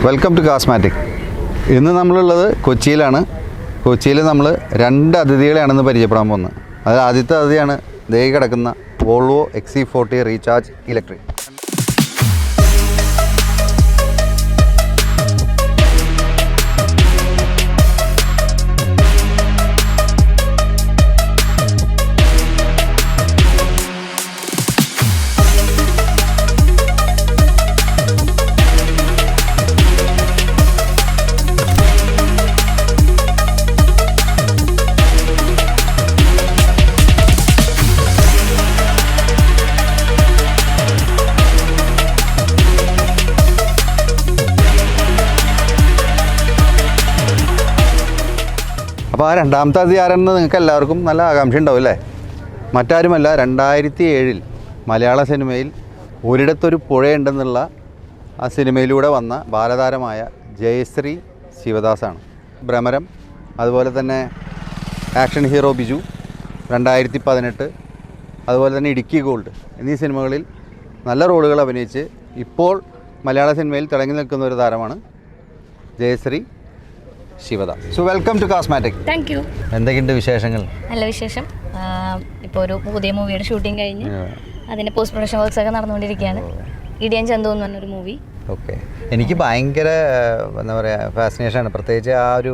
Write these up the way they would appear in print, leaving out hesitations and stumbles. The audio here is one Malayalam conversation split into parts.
Welcome to കാസ്മാറ്റിക്. ഇന്ന് നമ്മളുള്ളത് കൊച്ചിയിലാണ്. കൊച്ചിയിൽ നമ്മൾ രണ്ട് അതിഥികളെയാണെന്ന് പരിചയപ്പെടാൻ പോകുന്നത്. അതിൽ ആദ്യത്തെ അതിഥിയാണ് ദേ കിടക്കുന്ന വോൾവോ XC40 റീചാർജ് ഇലക്ട്രിക്. അപ്പോൾ ആ രണ്ടാമത്തെ അതിഥി ആരെന്ന് നിങ്ങൾക്ക് എല്ലാവർക്കും നല്ല ആകാംക്ഷ ഉണ്ടാവും അല്ലേ? മറ്റാരുമല്ല, 2007 മലയാള സിനിമയിൽ ഒരിടത്തൊരു പുഴയുണ്ടെന്നുള്ള ആ സിനിമയിലൂടെ വന്ന ബാലതാരമായ ജയശ്രീ ശിവദാസാണ്. ഭ്രമരം, അതുപോലെ തന്നെ ആക്ഷൻ ഹീറോ ബിജു, 2018, അതുപോലെ തന്നെ ഇടുക്കി ഗോൾഡ് എന്നീ സിനിമകളിൽ നല്ല റോളുകൾ അഭിനയിച്ച് ഇപ്പോൾ മലയാള സിനിമയിൽ തിളങ്ങി നിൽക്കുന്ന ഒരു താരമാണ് Jayashree Sivadas. So welcome to cosmetic. Thank you. എന്തൊക്കെയുണ്ട് വിശേഷങ്ങൾ? നല്ല വിശേഷം. ഇപ്പോൾ ഒരു പുതിയ മൂവിയുടെ ഷൂട്ടിംഗ് കഴിഞ്ഞ് അതിൻ്റെ പോസ്റ്റ് പ്രൊഡക്ഷൻ വർക്ക്സ് ഒക്കെ നടന്നുകൊണ്ടിരിക്കുകയാണ്. ഇടിയൻ ചന്തു എന്ന് പറഞ്ഞൊരു മൂവി. ഓക്കെ. എനിക്ക് ഭയങ്കര എന്താ പറയുക ഫാസിനേഷനാണ്, പ്രത്യേകിച്ച് ആ ഒരു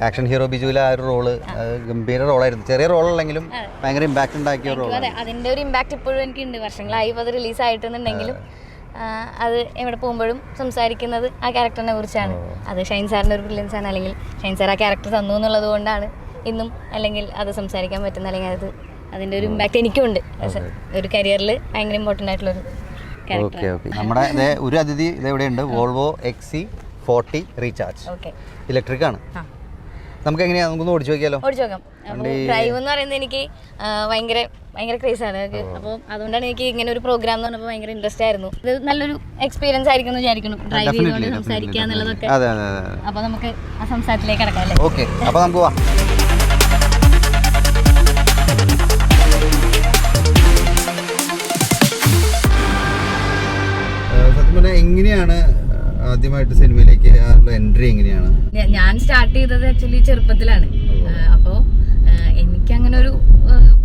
ആക്ഷൻ ഹീറോ ബിജുവിലെ ആ ഒരു റോള് ഗംഭീര റോളായിരുന്നു. ചെറിയ റോളല്ലെങ്കിലും ഭയങ്കര ഇമ്പാക്റ്റ് ഉണ്ടാക്കിയ റോൾ. അതെ, അതിൻ്റെ ഒരു ഇമ്പാക്റ്റ് ഇപ്പോഴും എനിക്കുണ്ട്. വർഷങ്ങളായി അത് റിലീസായിട്ടുണ്ടെങ്കിലും അത് എവിടെ പോകുമ്പോഴും സംസാരിക്കുന്നത് ആ ക്യാരക്ടറിനെ കുറിച്ചാണ്. അത് ഷൈൻ സാറിൻ്റെ ഒരു ബ്രില്യൻസ് ആണ്, അല്ലെങ്കിൽ ഷൈൻ സാർ ആ ക്യാരക്ടർ തന്നു എന്നുള്ളത് കൊണ്ടാണ് ഇന്നും അല്ലെങ്കിൽ അത് സംസാരിക്കാൻ പറ്റുന്ന, അല്ലെങ്കിൽ അത് അതിൻ്റെ ഒരു ഇമ്പാക്റ്റ് എനിക്കുണ്ട്. ഒരു കരിയറിൽ ഭയങ്കര ഇമ്പോർട്ടൻ്റ് ആയിട്ടുള്ളൊരു ക്യാരക്ടർ. നമ്മുടെ ഒരു അതിഥി ഇതെവിടെയുണ്ട്, വോൾവോ XC40 റീചാർജ് ഇലക്ട്രിക് ആണ്. നമുക്ക് എങ്ങനെയാണ്, നമുക്കൊന്ന് ഓടിച്ചു നോക്കിയാലോ? ഓടിച്ചു നോക്കാം. അപ്പോൾ ഡ്രൈവ് എന്ന് പറയുന്നത് എനിക്ക് ഭയങ്കര ക്രേസാണ്. അപ്പോൾ അതുകൊണ്ടാണ് എനിക്ക് ഇങ്ങനെ ഒരു പ്രോഗ്രാം എന്ന് പറഞ്ഞപ്പോൾ ഭയങ്കര ഇൻട്രസ്റ്റ് ആയിരുന്നു. ഇത് നല്ലൊരു എക്സ്പീരിയൻസ് ആയിരിക്കും എന്ന് വിചാരിക്കുന്നു, ഡ്രൈവ് ചെയ്തുകൊണ്ട് സംസാരിക്കുക എന്നുള്ളതൊക്കെ. അപ്പോൾ നമുക്ക് ആ സംസാരത്തിലേക്ക് കിടക്കാം അല്ലേ? ഓക്കെ, അപ്പോൾ നമുക്ക് പോവാം. സത്യം പറഞ്ഞാൽ എങ്ങനെയാണ് ആദ്യമായിട്ട് സിനിമയിലേക്ക് എൻട്രി എങ്ങനെയാണ്? ഞാൻ സ്റ്റാർട്ട് ചെയ്തത് ആക്ച്വലി ചെറുപ്പത്തിലാണ്. അപ്പോൾ എനിക്ക് അങ്ങനെ ഒരു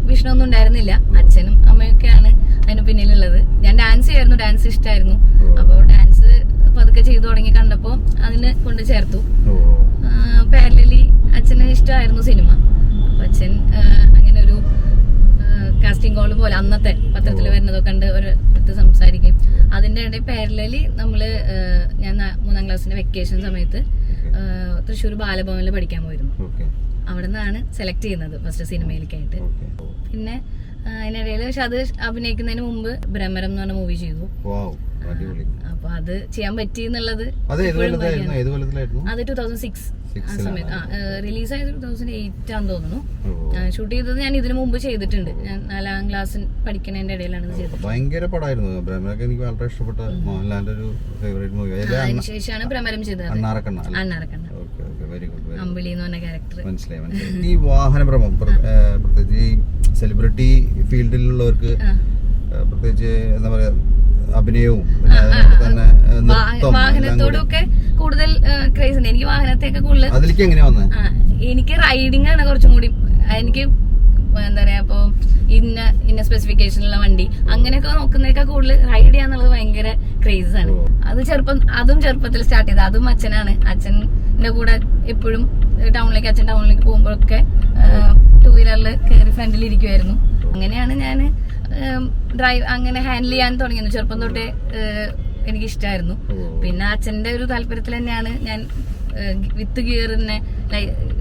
വിഷനമൊന്നും ഉണ്ടായിരുന്നില്ല. അച്ഛനും അമ്മയൊക്കെയാണ് അതിന് പിന്നിലുള്ളത്. ഞാൻ ഡാൻസ് ചെയ്യായിരുന്നു, ഡാൻസ് ഇഷ്ടമായിരുന്നു. അപ്പോൾ ഡാൻസ് പതുക്കെ ചെയ്തു തുടങ്ങി കണ്ടപ്പോൾ അതിന് കൊണ്ട് ചേർത്തു. പാരലലി അച്ഛന് ഇഷ്ടമായിരുന്നു സിനിമ. അപ്പോൾ അച്ഛൻ അങ്ങനെ ഒരു കാസ്റ്റിംഗ് കോൾ പോലെ അന്നത്തെ പത്രത്തിൽ വരുന്നതൊക്കെ കണ്ട് ഒരിടത്ത് സംസാരിക്കും. അതിൻ്റെ ഇടയിൽ പാരലലി ഞാൻ 3ാം ക്ലാസ്സിന്റെ വെക്കേഷൻ സമയത്ത് തൃശ്ശൂർ ബാലഭവനിൽ പഠിക്കാൻ പോയിരുന്നു. അവിടെ നിന്നാണ് സെലക്ട് ചെയ്യുന്നത് ഫസ്റ്റ് സിനിമയിലേക്കായിട്ട്. പിന്നെ അതിനിടയിൽ പക്ഷെ അത് അഭിനയിക്കുന്നതിന് മുമ്പ് ഭ്രമരം എന്ന് പറഞ്ഞ മൂവി ചെയ്തു. അപ്പൊ അത് ചെയ്യാൻ പറ്റി എന്നുള്ളത് അത് 2006 ആ സമയത്ത്. റിലീസായത് 2008 ആണെന്ന് തോന്നുന്നു. ഷൂട്ട് ചെയ്തത് ഞാൻ ഇതിനു മുമ്പ് ചെയ്തിട്ടുണ്ട്. ഞാൻ 4ാം ക്ലാസ്സിൽ പഠിക്കുന്നതിന്റെ ഇടയിലാണ് ഇത് ചെയ്തത്. ഭയങ്കര പടമായിരുന്നു ഭ്രമരമൊക്കെ, എനിക്ക് വളരെ ഇഷ്ടപ്പെട്ട മോഹൻലാലിന്റെ ഒരു ഫേവറേറ്റ് മൂവി. അതിനുശേഷമാണ് ഭ്രമരം ചെയ്തത്. അണ്ണാറക്കണ്ണ അമ്പിളി എന്ന് പറഞ്ഞ ക്യാരക്ടർ. മനസ്സിലായി. ഈ വാഹനഭ്രമം പ്രത്യേകിച്ച് ഈ സെലിബ്രിറ്റി ഫീൽഡിലുള്ളവർക്ക് പ്രത്യേകിച്ച് എന്താ പറയാ അഭിനയവും വാഹനത്തോടൊക്കെ കൂടുതൽ ക്രേസ് ഉണ്ട്. എനിക്ക് വാഹനത്തെയൊക്കെ കൂടുതൽ അതിലേക്ക് എങ്ങനെയാ വന്നത്? എനിക്ക് റൈഡിംഗ് ആണ് കുറച്ചും കൂടി. എനിക്ക് എന്താ പറയാ, ഇപ്പൊ ഇന്ന സ്പെസിഫിക്കേഷനുള്ള വണ്ടി അങ്ങനെയൊക്കെ നോക്കുന്നതിനേക്കാൾ കൂടുതൽ റൈഡ് ചെയ്യാന്നുള്ളത് ഭയങ്കര ക്രേസ് ആണ്. അതും ചെറുപ്പത്തിൽ സ്റ്റാർട്ട് ചെയ്തത്. അതും അച്ഛനാണ്. അച്ഛൻ്റെ കൂടെ എപ്പോഴും അച്ഛൻ ടൗണിലേക്ക് പോകുമ്പോഴൊക്കെ 2 വീലറിൽ കയറി ഫ്രണ്ടിൽ ഇരിക്കുമായിരുന്നു. അങ്ങനെയാണ് ഞാൻ ഡ്രൈവ് അങ്ങനെ ഹാൻഡിൽ ചെയ്യാൻ തുടങ്ങിയത്. ചെറുപ്പം തൊട്ടേ എനിക്ക് ഇഷ്ടമായിരുന്നു. പിന്നെ അച്ഛൻ്റെ ഒരു താല്പര്യത്തിൽ തന്നെയാണ് ഞാൻ വിത്ത് ഗിയറിനെ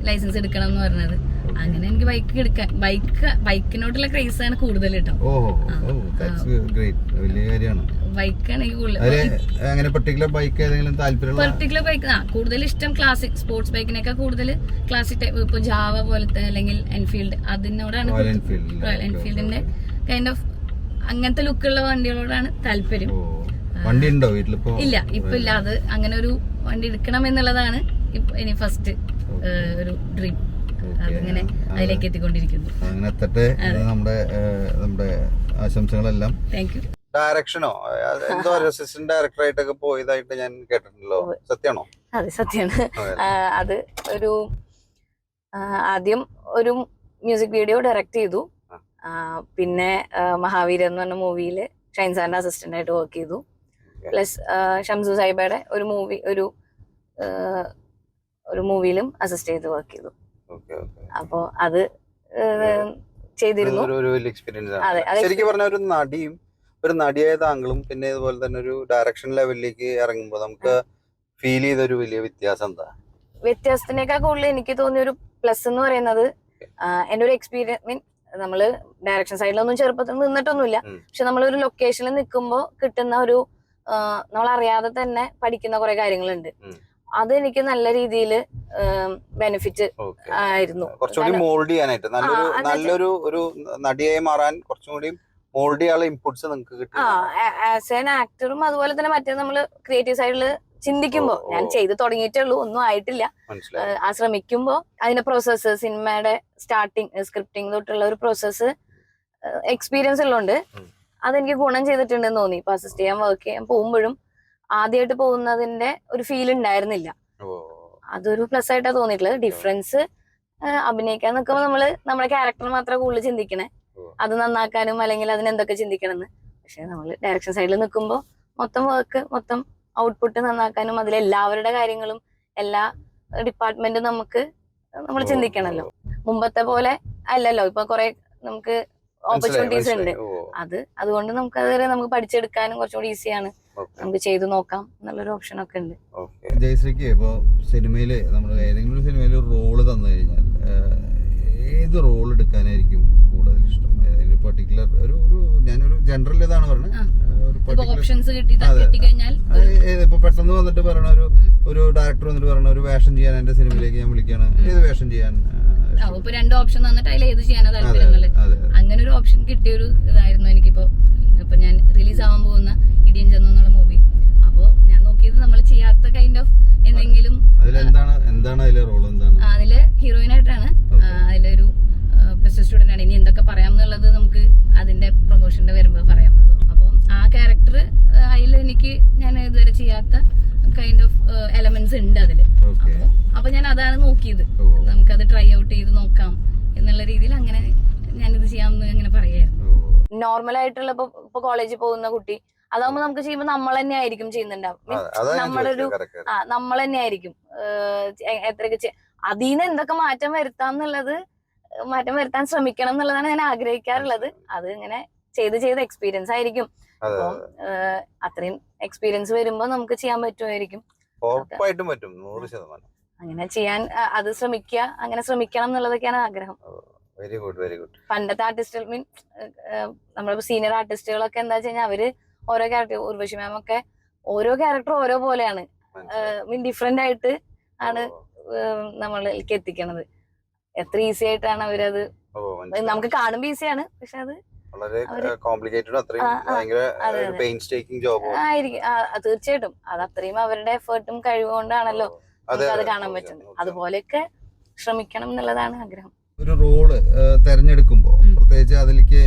ലൈസൻസ് എടുക്കണം എന്ന് പറഞ്ഞത്. അങ്ങനെ എനിക്ക് ബൈക്കിനോട്ടുള്ള ക്രേസ് ആണ് കൂടുതൽ കേട്ടോ. ബൈക്കാണ് എനിക്ക് പർട്ടിക്കുലർ ബൈക്ക് കൂടുതൽ ഇഷ്ടം. ക്ലാസിക് സ്പോർട്സ് ബൈക്കിനൊക്കെ കൂടുതൽ ക്ലാസിക് ടൈപ്പ്, ഇപ്പൊ ജാവ പോലത്തെ അല്ലെങ്കിൽ എൻഫീൽഡ്, അതിനോടാണ് റോയൽ എൻഫീൽഡിന്റെ കൈൻഡ് ഓഫ് അങ്ങനത്തെ ലുക്കുള്ള വണ്ടികളോടാണ് താല്പര്യം. വണ്ടി ഉണ്ടോ വീട്ടിലിപ്പോ? ഇല്ല, ഇപ്പൊ ഇല്ല. അത് അങ്ങനെ ഒരു വണ്ടി എടുക്കണം എന്നുള്ളതാണ് ഇനി ഫസ്റ്റ് ഒരു ഡ്രീം. അതിങ്ങനെ അതിലേക്ക് എത്തിക്കൊണ്ടിരിക്കുന്നു. അങ്ങനെ എത്തട്ടെ. നമ്മുടെ ആശംസകളെല്ലാം. Thank you. ഡയറക്ഷനോ എന്തോ അസിസ്റ്റന്റ് ഡയറക്ടറായിട്ടൊക്കെ പോയതായിട്ട് ഞാൻ കേട്ടിട്ടുണ്ടല്ലോ, സത്യമാണോ? അതെ, സത്യമാണ്. അത് ഒരു ആദ്യം ഒരു മ്യൂസിക് വീഡിയോ ഡയറക്റ്റ് ചെയ്തു. പിന്നെ മഹാവീരൻ എന്ന് പറഞ്ഞ മൂവിയില് ഷൈൻ സാറിന്റെ അസിസ്റ്റന്റ് ആയിട്ട് വർക്ക് ചെയ്തു. പ്ലസ് ഷംസു സാഹിബയുടെ ഒരു മൂവിയിലും അസിസ്റ്റ് ചെയ്ത് വർക്ക് ചെയ്തു. അപ്പോ അത് ചെയ്തിരുന്നു. ശരിക്കും പറഞ്ഞ ഒരു നടിയും ഒരു നടിയായ താങ്കളും പിന്നെ ഇതുപോലെ തന്നെ ഒരു ഡയറക്ഷൻ ലെവലിലേക്ക് ഇറങ്ങുമ്പോൾ നമുക്ക് ഫീൽ ചെയ്തൊരു വലിയ വ്യത്യാസം എന്താ? വ്യത്യാസത്തിനേക്കാൾ കൂടുതൽ എനിക്ക് തോന്നിയ ഒരു പ്ലസ് എന്ന് പറയുന്നത് എന്റെ ഒരു എക്സ്പീരിയൻസ് മീൻ നമ്മള് ഡയറക്ഷൻ സൈഡിലൊന്നും ചെറുപ്പത്തിൽ നിന്നിട്ടൊന്നുമില്ല. പക്ഷെ നമ്മളൊരു ലൊക്കേഷനിൽ നിൽക്കുമ്പോൾ കിട്ടുന്ന ഒരു നമ്മളറിയാതെ തന്നെ പഠിക്കുന്ന കുറെ കാര്യങ്ങളുണ്ട്. അത് എനിക്ക് നല്ല രീതിയിൽ ബെനിഫിറ്റ് ആയിരുന്നു. കുറച്ചുകൂടി മോൾഡ് ചെയ്യാനായിട്ട് നല്ലൊരു ഒരു നടിയായി മാറാൻ കുറച്ചും കൂടി മോൾഡ് ചെയ്യാനുള്ള ഇൻപുട്സ് നിങ്ങൾക്ക് കിട്ടും. ആസ് ആൻ ആക്ടറും അതുപോലെ തന്നെ മറ്റേ നമ്മള് ക്രിയേറ്റീവ് സൈഡില് ചിന്തിക്കുമ്പോ ഞാൻ ചെയ്ത് തുടങ്ങിയിട്ടേ ഉള്ളൂ, ഒന്നും ആയിട്ടില്ല. ആ ശ്രമിക്കുമ്പോ അതിന്റെ പ്രോസസ്സ്, സിനിമയുടെ സ്റ്റാർട്ടിങ് സ്ക്രിപ്റ്റിംഗ് തൊട്ടുള്ള ഒരു പ്രോസസ്സ് എക്സ്പീരിയൻസ് ഉള്ളതുകൊണ്ട് അതെനിക്ക് ഗുണം ചെയ്തിട്ടുണ്ടെന്ന് തോന്നി. ഇപ്പൊ അസിസ്റ്റ് ചെയ്യാൻ വർക്ക് ചെയ്യാൻ പോകുമ്പോഴും ആദ്യമായിട്ട് പോകുന്നതിന്റെ ഒരു ഫീൽ ഉണ്ടായിരുന്നില്ല. അതൊരു പ്ലസ് ആയിട്ടാ തോന്നിയിട്ടുള്ളത്. ഡിഫറൻസ് അഭിനയിക്കാൻ നിൽക്കുമ്പോൾ നമ്മുടെ ക്യാരക്ടർ മാത്രമേ കൂടുതൽ ചിന്തിക്കണേ, അത് നന്നാക്കാനും അല്ലെങ്കിൽ അതിനെന്തൊക്കെ ചിന്തിക്കണം എന്ന്. പക്ഷെ നമ്മള് ഡയറക്ഷൻ സൈഡിൽ നിൽക്കുമ്പോൾ മൊത്തം വർക്ക്, മൊത്തം ഔട്ട്പുട്ട് നന്നാക്കാനും അതിലെല്ലാവരുടെ കാര്യങ്ങളും എല്ലാ ഡിപ്പാർട്ട്മെന്റും നമ്മൾ ചിന്തിക്കണല്ലോ. മുമ്പത്തെ പോലെ അല്ലല്ലോ, ഇപ്പൊ കുറെ നമുക്ക് ഓപ്പർച്യൂണിറ്റീസ് ഉണ്ട്. അതുകൊണ്ട് നമുക്ക് പഠിച്ചെടുക്കാനും കുറച്ചുകൂടി ഈസിയാണ്, നമുക്ക് ചെയ്തു നോക്കാം എന്നുള്ളൊരു ഓപ്ഷൻ ഒക്കെ ഉണ്ട്. ജയശ്രീക്ക് ഇപ്പൊ സിനിമയില് നമ്മൾ ഏതെങ്കിലും ഒരു സിനിമയിൽ ഒരു റോള് തന്നു കഴിഞ്ഞാൽ ഏത് റോൾ എടുക്കാനായിരിക്കും കൂടുതൽ ഇഷ്ടം? ഏതെങ്കിലും പർട്ടിക്കുലർ ഞാനൊരു ജനറൽ ഇതാണ് പറഞ്ഞത്. ഇപ്പൊ പെട്ടെന്ന് വന്നിട്ട് പറയണ ഒരു ഡയറക്ടർ വന്നിട്ട് പറയണ ഒരു വേഷം ചെയ്യാൻ എന്റെ സിനിമയിലേക്ക് ഞാൻ വിളിക്കാണ്, ഏത് വേഷം ചെയ്യാൻ? ഇപ്പൊ 2 ഓപ്ഷൻ തന്നിട്ട് അതിൽ ഏത് ചെയ്യാനാ താല്പര്യം? അങ്ങനെ ഒരു ഓപ്ഷൻ കിട്ടിയ ഒരു ഇതായിരുന്നു എനിക്കിപ്പോ. ഇപ്പൊ ഞാൻ റിലീസ് ആവാൻ പോകുന്ന ഇടിയൻ ചെന്നു എന്നുള്ള മൂവി, അപ്പോ ഞാൻ നോക്കിയത് നമ്മൾ ചെയ്യാത്ത കൈൻഡ് ഓഫ് എന്തെങ്കിലും. അതില് ഹീറോയിൻ ആയിട്ടാണ്. അതിലൊരു പ്ലസ് സ്റ്റുഡന്റ് ആണ്. ഇനി എന്തൊക്കെ പറയാം എന്നുള്ളത് നമുക്ക് അതിന്റെ പ്രൊമോഷന്റെ വരുമ്പോ പറയാമെന്ന് തോന്നുന്നു. അപ്പം ആ ക്യാരക്ടർ അതിൽ എനിക്ക് ഞാൻ ഇതുവരെ ചെയ്യാത്ത കൈൻഡ് ഓഫ് എലമെന്റ്സ് ഉണ്ട് അതില്. അപ്പൊ ഞാൻ അതാണ് നോക്കിയത്, നമുക്കത് ട്രൈ ഔട്ട് ചെയ്ത് നോക്കാം എന്നുള്ള രീതിയിൽ അങ്ങനെ ഞാനിത് ചെയ്യാമെന്ന് അങ്ങനെ പറയായിരുന്നു. നോർമൽ ആയിട്ടുള്ള ഇപ്പൊ കോളേജിൽ പോകുന്ന കുട്ടി അതാകുമ്പോ നമുക്ക് ചെയ്യുമ്പോൾ നമ്മൾ തന്നെ ആയിരിക്കും ചെയ്യുന്നുണ്ടാവും. നമ്മൾ തന്നെ ആയിരിക്കും എത്രയൊക്കെ അതിന്ന് എന്തൊക്കെ മാറ്റം വരുത്താൻ ശ്രമിക്കണം എന്നുള്ളതാണ് ഞാൻ ആഗ്രഹിക്കാറുള്ളത്. അത് ഇങ്ങനെ ചെയ്ത് എക്സ്പീരിയൻസ് ആയിരിക്കും. അപ്പം അത്രയും എക്സ്പീരിയൻസ് വരുമ്പോ നമുക്ക് ചെയ്യാൻ പറ്റുമായിരിക്കും. അങ്ങനെ ചെയ്യാൻ അത് അങ്ങനെ ശ്രമിക്കണം എന്നുള്ളതൊക്കെയാണ് ആഗ്രഹം. Very good, very good. പണ്ടത്തെ ആർട്ടിസ്റ്റുകൾ നമ്മളിപ്പോ സീനിയർ ആർട്ടിസ്റ്റുകളൊക്കെ എന്താ വെച്ച് കഴിഞ്ഞാൽ അവര് ഓരോ ക്യാരക്ടർ, ഉർവശി മാം ഒക്കെ ഓരോ ക്യാരക്ടർ ഓരോ പോലെയാണ്, ഡിഫറെന്റ് ആയിട്ട് ആണ് നമ്മളിലേക്ക് എത്തിക്കണത്. എത്ര ഈസി ആയിട്ടാണ് അവരത്, നമുക്ക് കാണുമ്പോ ഈസിയാണ്, പക്ഷെ അത് തീർച്ചയായിട്ടും അത് അത്രയും അവരുടെ എഫേർട്ടും കഴിവുകൊണ്ടാണല്ലോ അത് കാണാൻ പറ്റുന്നത്. അതുപോലെയൊക്കെ ശ്രമിക്കണം എന്നുള്ളതാണ് ആഗ്രഹം. ഒരു റോള് തെരഞ്ഞെടുക്കുമ്പോ പ്രത്യേകിച്ച് അതിലേക്ക്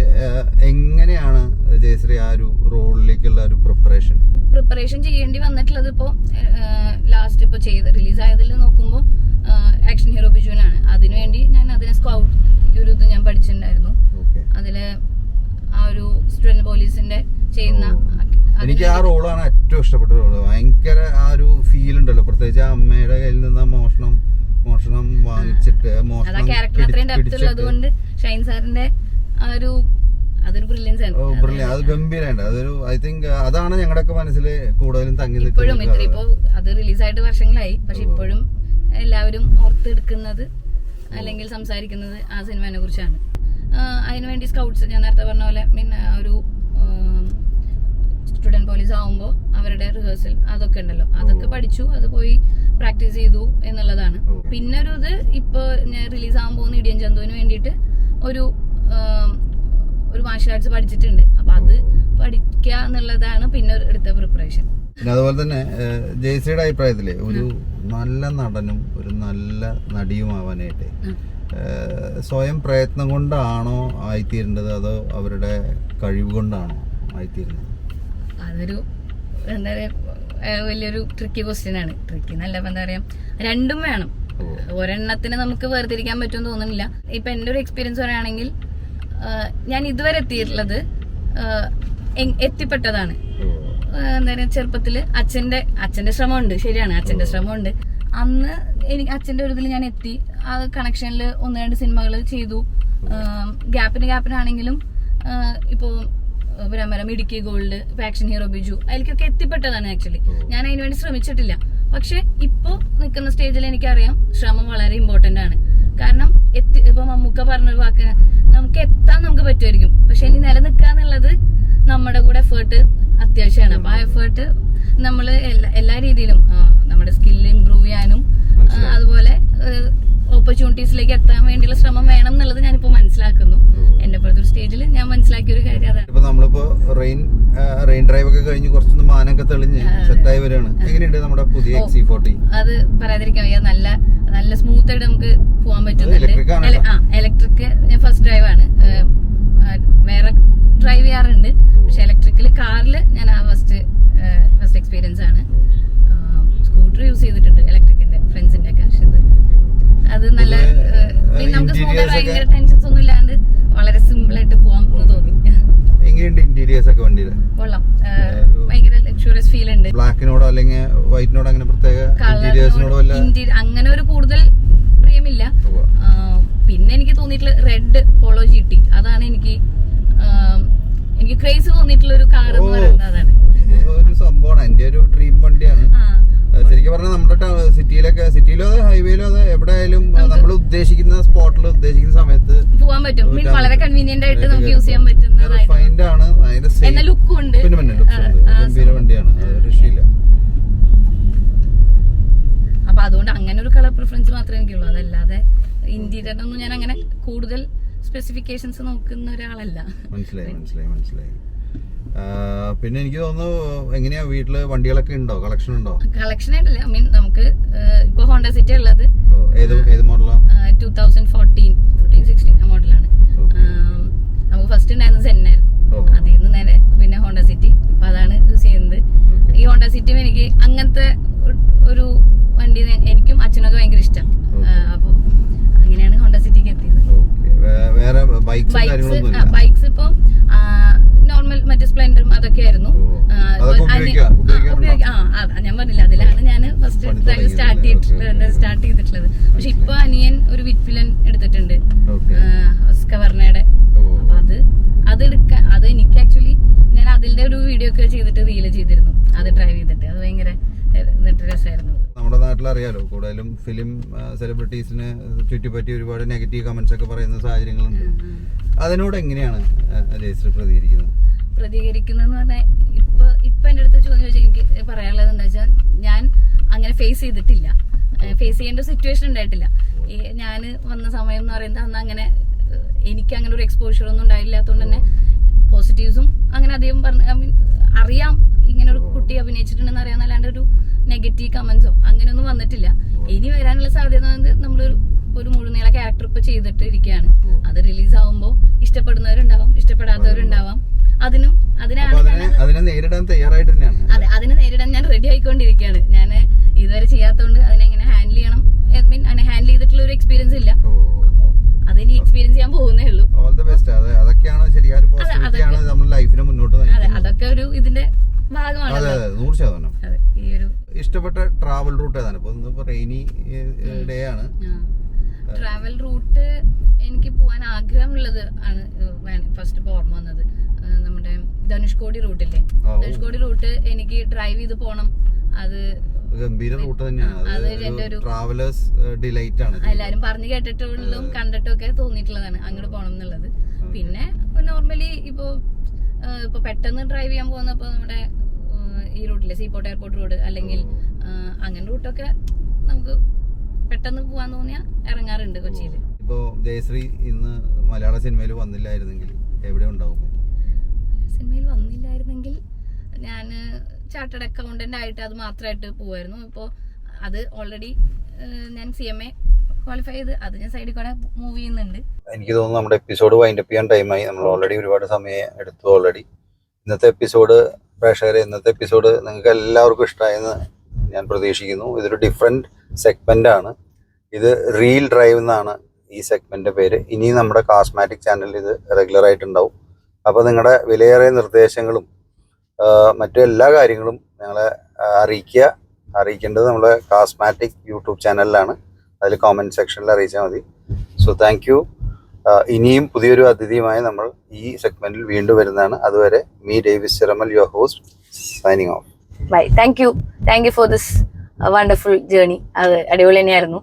എങ്ങനെയാണ് ജയശ്രീ ആ ഒരു റോളിലേക്കുള്ള ഒരു പ്രിപ്പറേഷൻ ചെയ്യേണ്ടി വന്നിട്ടുള്ളത്? ഇപ്പോ ലാസ്റ്റ് ഇപ്പൊ റിലീസായതിൽ നോക്കുമ്പോ ആക്ഷൻ ഹീറോ ബിജുവിനാണ്. അതിനുവേണ്ടി ഞാൻ സ്കൗട്ട് ഇത് ഞാൻ പഠിച്ചിട്ടുണ്ടായിരുന്നു. അതില് ആ ഒരു സ്റ്റുഡന്റ് പോലീസിന്റെ ചെയ്യുന്ന, എനിക്ക് ആ റോളാണ് ഏറ്റവും ഇഷ്ടപ്പെട്ട റോള്. ഭയങ്കര ആ ഒരു ഫീൽ ഉണ്ടല്ലോ, പ്രത്യേകിച്ച് ആ അമ്മയുടെ കയ്യിൽ നിന്ന് ആ മോഷണം വാങ്ങിച്ചിട്ട് ഷൈൻ സാറിന്റെ അതൊരു ബ്രില്യൻസ് ആണ്. അത് ഗംഭീരമാണ്. അതൊരു ഐ തിങ്ക് അതാണ് ഞങ്ങളുടെയൊക്കെ മനസ്സിൽ കൂടുതലും തങ്ങി ഇപ്പോഴും. ഇപ്പൊ അത് റിലീസായിട്ട് വർഷങ്ങളായി, പക്ഷെ ഇപ്പോഴും എല്ലാവരും ഓർത്തെടുക്കുന്നത് അല്ലെങ്കിൽ സംസാരിക്കുന്നത് ആ സിനിമയെ കുറിച്ചാണ്. അതിനുവേണ്ടി സ്കൗട്ട്സ്, ഞാൻ നേരത്തെ പറഞ്ഞ പോലെ ഒരു സ്റ്റുഡന്റ് പോലീസ് ആവുമ്പോൾ അവരുടെ റിഹേഴ്സൽ അതൊക്കെ ഉണ്ടല്ലോ, അതൊക്കെ പഠിച്ചു, അത് പോയി പ്രാക്ടീസ് ചെയ്തു എന്നുള്ളതാണ്. പിന്നെ ഇത് ഇപ്പൊ ഞാൻ റിലീസ് ആവാൻ പോകുന്ന ഇടിയൻ ചന്തുവിന് വേണ്ടിയിട്ട് ഒരു മാർഷൽ ആർട്സ് പഠിച്ചിട്ടുണ്ട്. അപ്പൊ അത് പഠിക്കുക എന്നുള്ളതാണ് പിന്നെ എടുത്ത പ്രിപ്പറേഷൻ. പിന്നെ അതുപോലെ തന്നെ ജയശ്രീയുടെ അഭിപ്രായത്തില് ഒരു നല്ല നടനും ഒരു നല്ല നടിയുമാവാനായിട്ട് സ്വയം പ്രയത്നം കൊണ്ടാണോ ആയിത്തീരേണ്ടത്, അതോ അവരുടെ കഴിവ് കൊണ്ടാണോ ആയിത്തീരുന്നത്? അതൊരു എന്താ പറയാ വലിയൊരു ട്രിക്കി ക്വസ്റ്റ്യൻ ആണ്. ട്രിക്കി എന്നല്ല, എന്താ പറയാ, രണ്ടും വേണം. ഒരെണ്ണത്തിന് നമുക്ക് വേർതിരിക്കാൻ പറ്റുമെന്ന് തോന്നുന്നില്ല. ഇപ്പൊ എൻ്റെ ഒരു എക്സ്പീരിയൻസ് പറയുകയാണെങ്കിൽ ഞാൻ ഇതുവരെ എത്തിയിട്ടുള്ളത് എത്തിപ്പെട്ടതാണ്. എന്താ പറയാ, ചെറുപ്പത്തില് അച്ഛന്റെ ശ്രമമുണ്ട്, ശരിയാണ്, അച്ഛന്റെ ശ്രമമുണ്ട്. അന്ന് എനിക്ക് അച്ഛന്റെ ഒരു ഇതിൽ ഞാൻ എത്തി. ആ കണക്ഷനിൽ 1-2 സിനിമകൾ ചെയ്തു. ഗ്യാപ്പിനാണെങ്കിലും ഇപ്പോ Idukki gold, action hero Biju, അതിലേക്കൊക്കെ എത്തിപ്പെട്ടതാണ്. ആക്ച്വലി ഞാൻ അതിനുവേണ്ടി ശ്രമിച്ചിട്ടില്ല. പക്ഷെ ഇപ്പൊ നിൽക്കുന്ന സ്റ്റേജിൽ എനിക്കറിയാം ശ്രമം വളരെ ഇമ്പോർട്ടന്റ് ആണ്. കാരണം ഇപ്പൊ മമ്മൂക്ക പറഞ്ഞൊരു വാക്ക്, നമുക്ക് എത്താൻ നമുക്ക് പറ്റുമായിരിക്കും, പക്ഷെ ഇനി നിലനിൽക്കാന്നുള്ളത് നമ്മുടെ കൂടെ എഫേർട്ട് അത്യാവശ്യമാണ്. അപ്പൊ ആ എഫേർട്ട് നമ്മൾ എല്ലാ രീതിയിലും നമ്മുടെ സ്കില്ല് ഇമ്പ്രൂവ് ചെയ്യാനും അതുപോലെ ഓപ്പർച്യൂണിറ്റീസിലേക്ക് എത്താൻ വേണ്ടിയുള്ള ശ്രമം വേണം എന്നുള്ളത് ഞാനിപ്പോ മനസ്സിലാക്കുന്നു. എന്റെ ഇപ്പോഴത്തെ ഒരു സ്റ്റേജിൽ ഞാൻ മനസ്സിലാക്കിയ ഒരു കാര്യം അതാണ്. ഇപ്പൊ നമ്മളിപ്പോ റെയിൻ ഡ്രൈവ് ഒക്കെ കഴിഞ്ഞ് കുറച്ചൊന്ന് മാനൊക്കെ തെളിഞ്ഞ് സെറ്റായി വരികയാണ്. എങ്ങനെയുണ്ട് നമ്മുടെ പുതിയ XC40? അത് പറയാതിരിക്കാൻ വയ്യ, നല്ല സ്മൂത്ത് ആയിട്ട് നമുക്ക് പോകാൻ പറ്റുന്നുണ്ട്. ഇലക്ട്രിക് ഞാൻ ഫസ്റ്റ് ഡ്രൈവ് ആണ്. വേറെ ഡ്രൈവ് ചെയ്യാറുണ്ട്, പക്ഷെ ഇലക്ട്രിക്കൽ കാറിൽ ഞാൻ ഫസ്റ്റ് എക്സ്പീരിയൻസ് ആണ്. സ്കൂട്ടർ യൂസ് ചെയ്തിട്ടുണ്ട് ഇലക്ട്രിക്കിന്റെ, ഫ്രണ്ട്സിന്റെ ഒക്കെ. പക്ഷെ അത് നല്ല നമുക്ക് സ്മൂത്ത് ഭയങ്കര ടെൻഷൻസ് ഒന്നും ഇല്ലാണ്ട് വളരെ സിമ്പിൾ ആയിട്ട് പോവാം എന്ന് തോന്നി. എങ്ങനെയുണ്ട് ഇന്റീരിയേഴ്സ് ഒക്കെ വണ്ടിയുടെ? കൊള്ളാം, ഭയങ്കര ലക്ഷറിയസ് ഫീൽ ഉണ്ട്. ബ്ലാക്കിനോടോ അല്ലെങ്കിൽ വൈറ്റിനോടോ അങ്ങനെ പ്രത്യേക ഇന്റീരിയേഴ്സിനോടോ അങ്ങനെ ഒരു കൂടുതൽ പ്രിയമില്ല. പിന്നെ എനിക്ക് തോന്നിയിട്ടുള്ള റെഡ് പോളോ GT, അതാണ് എനിക്ക് ക്രേസ് തോന്നിയിട്ടുള്ള ഒരു കാർ എന്ന് പറയുന്നത്. അതാണ് ഒരു സംഭവമാണ്, എന്റെ ഒരു ഡ്രീം വണ്ടിയാണ് ശരിക്കും പറഞ്ഞാൽ. നമ്മുടെ സിറ്റിയിലോ അതെ ഹൈവേയിലോ അതെ എവിടെയായാലും നമ്മൾ ഉദ്ദേശിക്കുന്ന സ്പോട്ടിൽ ഉദ്ദേശിക്കുന്ന സമയത്ത് പോകാൻ പറ്റും. വളരെ കൺവീനിയന്റ് ആയിട്ട് നമുക്ക് യൂസ് ചെയ്യാൻ പറ്റുന്ന ലുക്കും ഉണ്ട്. ഗംഭീര വണ്ടിയാണ്, രക്ഷയില്ല. അപ്പൊ അതുകൊണ്ട് അങ്ങനെ ഒരു കളർ പ്രിഫറൻസ് മാത്രമേ എനിക്കുള്ളൂ. അതല്ലാതെ ഇന്റീരിയറിനൊന്നും ഞാൻ അങ്ങനെ കൂടുതൽ സ്പെസിഫിക്കേഷൻസ് നോക്കുന്ന ഒരാളല്ല. മനസ്സിലായി. പിന്നെ എനിക്ക് തോന്നുന്നു, എങ്ങനെയാ വീട്ടില് വണ്ടികളൊക്കെ ഉണ്ടോ? കളക്ഷൻ ഉണ്ടോ? കളക്ഷൻ ആയിട്ടില്ല, നമുക്ക് ഇപ്പൊ ഹോണ്ട സിറ്റി ഉള്ളത് ഏത് മോഡലാ? 2014-16 മോഡലാണ്. നമുക്ക് ഫസ്റ്റ് ഉണ്ടായിരുന്നത് സെൻ ആയിരുന്നു. അതിൽ നിന്ന് നേരെ പിന്നെ ഹോണ്ട സിറ്റി, ഇപ്പൊ അതാണ് യൂസ് ചെയ്യുന്നത്. ഈ ഹോണ്ട സിറ്റിയും എനിക്ക് അങ്ങനത്തെ ഒരു വണ്ടി എനിക്കും അച്ഛനൊക്കെ ഭയങ്കര ഇഷ്ടം. അപ്പൊ അങ്ങനെയാണ് ഹോണ്ട സിറ്റിക്ക് എത്തിയത്. ബൈക്സ് ഇപ്പൊ നോർമൽ മറ്റേ സ്പ്ലെൻഡറും അതൊക്കെ ആയിരുന്നു. ഞാൻ പറഞ്ഞില്ല, അതിലാണ് ഞാൻ ഫസ്റ്റ് ഡ്രൈവ് സ്റ്റാർട്ട് ചെയ്തിട്ടുള്ളത്. പക്ഷെ ഇപ്പൊ അനിയൻ ഒരു വിറ്റ്ഫിലൻ എടുത്തിട്ടുണ്ട്, സ്കവർണയുടെ. അപ്പൊ അത് എനിക്ക് ആക്ച്വലി ഞാൻ അതിന്റെ ഒരു വീഡിയോ ഒക്കെ ചെയ്തിട്ട് റീല് ചെയ്തിരുന്നു, അത് ഡ്രൈവ് ചെയ്തിട്ട്. അത് ഭയങ്കര രസമായിരുന്നു. നമ്മുടെ നാട്ടിൽ അറിയാലോ, കൂടുതലും ഫിലിം സെലിബ്രിറ്റീസിനെ ചുറ്റിപ്പറ്റി ഒരുപാട് നെഗറ്റീവ് കമന്റ്സ് ഒക്കെ പറയുന്ന സാഹചര്യങ്ങളുണ്ട്. അതിനോട് എങ്ങനെയാണ് ജയശ്രീ പ്രതികരിക്കുന്നതെന്ന് പറഞ്ഞാൽ ഇപ്പൊ എന്റെ അടുത്ത് ചോദ്യം ചോദിച്ചാൽ എനിക്ക് പറയാനുള്ളത് എന്താ വെച്ചാൽ, ഞാൻ അങ്ങനെ ഫേസ് ചെയ്തിട്ടില്ല, ഫേസ് ചെയ്യേണ്ട സിറ്റുവേഷൻ ഉണ്ടായിട്ടില്ല. ഞാൻ വന്ന സമയം എന്ന് പറയുന്നത് അന്ന് അങ്ങനെ എനിക്ക് അങ്ങനെ ഒരു എക്സ്പോഷർ ഒന്നും ഉണ്ടായില്ലാത്തതുകൊണ്ട് തന്നെ പോസിറ്റീവ്സും അങ്ങനെ അധികം അറിയാം, ഇങ്ങനെ ഒരു കുട്ടി അഭിനയിച്ചിട്ടുണ്ടെന്ന് അറിയാന്നല്ലാണ്ട് ഒരു നെഗറ്റീവ് കമന്റ്സോ അങ്ങനെയൊന്നും വന്നിട്ടില്ല. ഇനി വരാനുള്ള സാധ്യത ഒരു മുഴുനീള ക്യാരക്ടർ ഇപ്പൊ ചെയ്തിട്ട് ഇരിക്കുകയാണ്. അത് റിലീസ് ആവുമ്പോ ഇഷ്ടപ്പെടുന്നവരുണ്ടാവാം, ഇഷ്ടപ്പെടാത്തവരുണ്ടാവാം. അതിനെ നേരിടാൻ തയ്യാറായിട്ട് തന്നെയാണ്. അതെ, അതിനെ നേരിടാൻ ഞാൻ റെഡി ആയിക്കൊണ്ടിരിക്കുകയാണ്. ഞാൻ ഇതുവരെ ചെയ്യാത്തതുകൊണ്ട് അതിനെ എങ്ങനെ ഹാൻഡിൽ ചെയ്യണം, ഹാൻഡിൽ ചെയ്തിട്ടുള്ള ഒരു എക്സ്പീരിയൻസ് ഇല്ല. അപ്പോ അതിനി എക്സ്പീരിയൻസ് ചെയ്യാൻ പോകുന്നേ ഉള്ളൂ. അതൊക്കെയാണ് ശരിയായ പോസിറ്റിവിറ്റിയാണ് നമ്മുടെ ലൈഫിനെ മുന്നോട്ട് നയിക്കുന്നത്. അതൊക്കെ ഒരു ഇതിന്റെ ഭാഗമാണ്. 100%. ഇഷ്ടപ്പെട്ട ട്രാവൽ റൂട്ട് ഏതാണ്? ഇപ്പൊ റെയിനി ഡേ ആണ്. ട്രാവൽ റൂട്ട് എനിക്ക് പോകാൻ ആഗ്രഹമുള്ളത് ആണ് ഫസ്റ്റ് ഓർമ്മ വന്നത്. നമ്മുടെ ധനുഷ്കോടി റൂട്ടില്ലേ, ധനുഷ്കോടി റൂട്ട് എനിക്ക് ഡ്രൈവ് ചെയ്ത് പോണം. അത് ഗംഭീര റൂട്ട് തന്നെയാണ്. അത് എന്റെ ഒരു ട്രാവലേഴ്സ് ഡിലൈറ്റ് ആണ്. എല്ലാരും പറഞ്ഞു കേട്ടിട്ടുള്ളതും കണ്ടിട്ടും ഒക്കെ തോന്നിയിട്ടുള്ളതാണ് അങ്ങോട്ട് പോണം എന്നുള്ളത്. പിന്നെ നോർമലി ഇപ്പൊ പെട്ടെന്ന് ഡ്രൈവ് ചെയ്യാൻ പോകുന്നപ്പോ നമ്മുടെ ഈ റൂട്ടിലെ സീപോർട്ട് എയർപോർട്ട് റോഡ് അല്ലെങ്കിൽ അങ്ങനെ റൂട്ടൊക്കെ നമുക്ക് പെട്ടെന്ന് പോവാൻ തോന്നിയാ ഇറങ്ങാറുണ്ട് കൊച്ചിയിൽ. ഇപ്പോ ജയശ്രീ ഇന്ന് മലയാള സിനിമയിൽ വന്നില്ലായിരുന്നെങ്കിൽ എവിടെ ഉണ്ടാവും? സിനിമയിൽ വന്നില്ലായിരുന്നെങ്കിൽ ഞാൻ ചാർട്ടേഡ് അക്കൗണ്ടന്റ് ആയിട്ട് അത് മാത്രമായിട്ട് പോവായിരുന്നു. ഇപ്പോൾ അത് ഓൾറെഡി ഞാൻ CMA ക്വാളിഫൈ ചെയ്ത് അത് ഞാൻ സൈഡിൽ കൂടെ മൂവ് ചെയ്യുന്നുണ്ട്. എനിക്ക് തോന്നുന്നു നമ്മുടെ എപ്പിസോഡ് വൈൻഡപ്പ് ചെയ്യാൻ ടൈമായി. നമ്മൾ ഓൾറെഡി ഒരുപാട് സമയം എടുത്തു. ഇന്നത്തെ എപ്പിസോഡ് പ്രേക്ഷകരെ, ഇന്നത്തെ എപ്പിസോഡ് നിങ്ങൾക്ക് എല്ലാവർക്കും ഇഷ്ടമായെന്ന് ഞാൻ പ്രതീക്ഷിക്കുന്നു. ഇതൊരു ഡിഫറെൻറ്റ് സെഗ്മെൻ്റാണ്. ഇത് റീൽ ഡ്രൈവ് എന്നാണ് ഈ സെഗ്മെൻ്റിൻ്റെ പേര്. ഇനി നമ്മുടെ കാസ്മാറ്റിക് ചാനലിൽ ഇത് റെഗുലറായിട്ടുണ്ടാവും. അപ്പോൾ നിങ്ങളുടെ വിലയേറിയ നിർദ്ദേശങ്ങളും മറ്റു എല്ലാ കാര്യങ്ങളും ഞങ്ങളെ അറിയിക്കേണ്ടത് നമ്മുടെ കാസ്മാറ്റിക് യൂട്യൂബ് ചാനലിലാണ്. അതിൽ കോമെൻറ്റ് സെക്ഷനിൽ അറിയിച്ചാൽ മതി. So thank you. ഇനിയും പുതിയൊരു അതിഥിയുമായി നമ്മൾ ഈ സെഗ്മെന്റിൽ വീണ്ടും വരുന്നതാണ്. അതുവരെ me Davis Chiramal, your host, signing off. Bye. Thank you for this wonderful journey. അത് അടിപൊളി തന്നെയായിരുന്നു.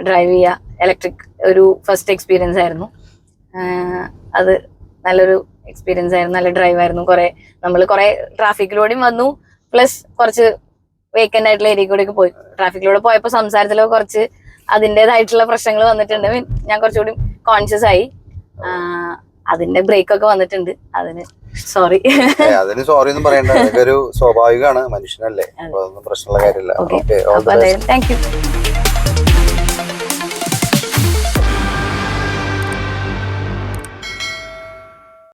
ഡ്രൈവ് ചെയ്യുക, ഇലക്ട്രിക് ഒരു ഫസ്റ്റ് എക്സ്പീരിയൻസ് ആയിരുന്നു. അത് നല്ലൊരു എക്സ്പീരിയൻസ് ആയിരുന്നു, നല്ല ഡ്രൈവ് ആയിരുന്നു. നമ്മൾ കുറെ ട്രാഫിക്കിലൂടെയും വന്നു, പ്ലസ് കുറച്ച് വേക്കൻ്റ് ആയിട്ടുള്ള ഏരിയ കൂടെ പോയി. ട്രാഫിക്കിലൂടെ പോയപ്പോൾ സംസാരത്തിലൊക്കെ കുറച്ച് അതിൻ്റെതായിട്ടുള്ള പ്രശ്നങ്ങൾ വന്നിട്ടുണ്ട്. ഞാൻ കുറച്ചുകൂടി കോൺഷ്യസ് ആയി. അതിന്റെ ബ്രേക്ക് ഒക്കെ വന്നിട്ടുണ്ട്. അതിന് സോറി ഒന്നും പറയണ്ട. അതൊക്കെ ഒരു സ്വാഭാവികമാണ്, മനുഷ്യനല്ലേ. അപ്പൊ അതൊന്നും പ്രശ്നമുള്ള കാര്യമില്ല. Thank you.